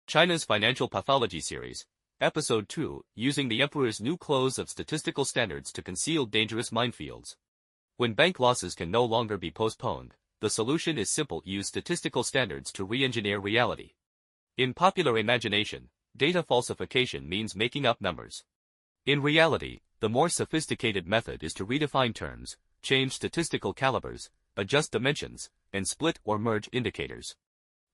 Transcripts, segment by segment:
China's Financial Pathology Series, Episode 2, Using the Emperor's New Clothes of Statistical Standards to Conceal Dangerous Minefields. When bank losses can no longer be postponed, the solution is simple: use statistical standards to re-engineer reality. In popular imagination, data falsification means making up numbers. In reality, the more sophisticated method is to redefine terms, change statistical calibers, adjust dimensions, and split or merge indicators.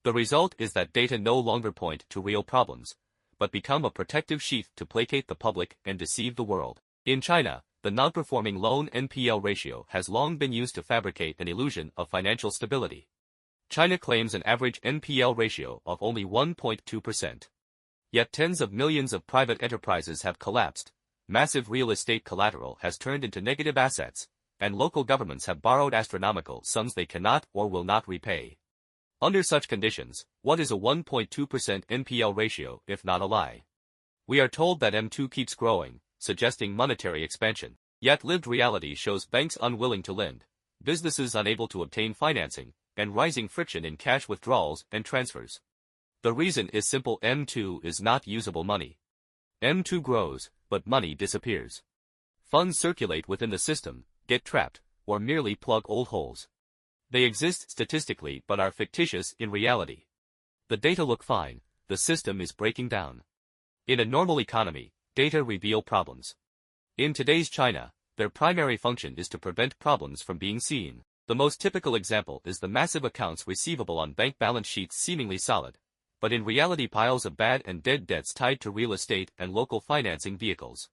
The result is that data no longer point to real problems, but become a protective sheath to placate the public and deceive the world. In China, the non-performing loan NPL ratio has long been used to fabricate an illusion of financial stability. China claims an average NPL ratio of only 1.2%. Yet tens of millions of private enterprises have collapsed, massive real estate collateral has turned into negative assets, and local governments have borrowed astronomical sums they cannot or will not repay. Under such conditions, what is a 1.2% NPL ratio if not a lie? We are told that M2 keeps growing, suggesting monetary expansion. Yet lived reality shows banks unwilling to lend, businesses unable to obtain financing, and rising friction in cash withdrawals and transfers. The reason is simple: M2 is not usable money. M2 grows, but money disappears. Funds circulate within the system, get trapped, or merely plug old holes. They exist statistically but are fictitious in reality. The data look fine, the system is breaking down. In a normal economy, data reveal problems. In today's China, their primary function is to prevent problems from being seen. The most typical example is the massive accounts receivable on bank balance sheets seemingly solid, but in reality piles of bad and dead debts tied to real estate and local financing vehicles.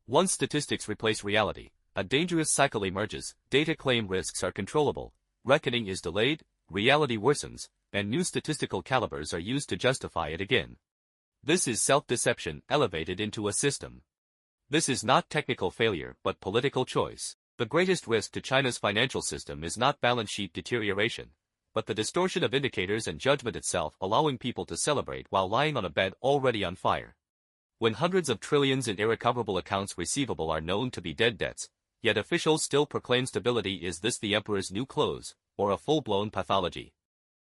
Once statistics replace reality, a dangerous cycle emerges: data claim risks are controllable, reckoning is delayed, reality worsens, and new statistical calibers are used to justify it again. This is self-deception elevated into a system. This is not technical failure but political choice. The greatest risk to China's financial system is not balance sheet deterioration, but the distortion of indicators and judgment itself, allowing people to celebrate while lying on a bed already on fire. When hundreds of trillions in irrecoverable accounts receivable are known to be dead debts, yet officials still proclaim stability, is this the emperor's new clothes, or a full-blown pathology?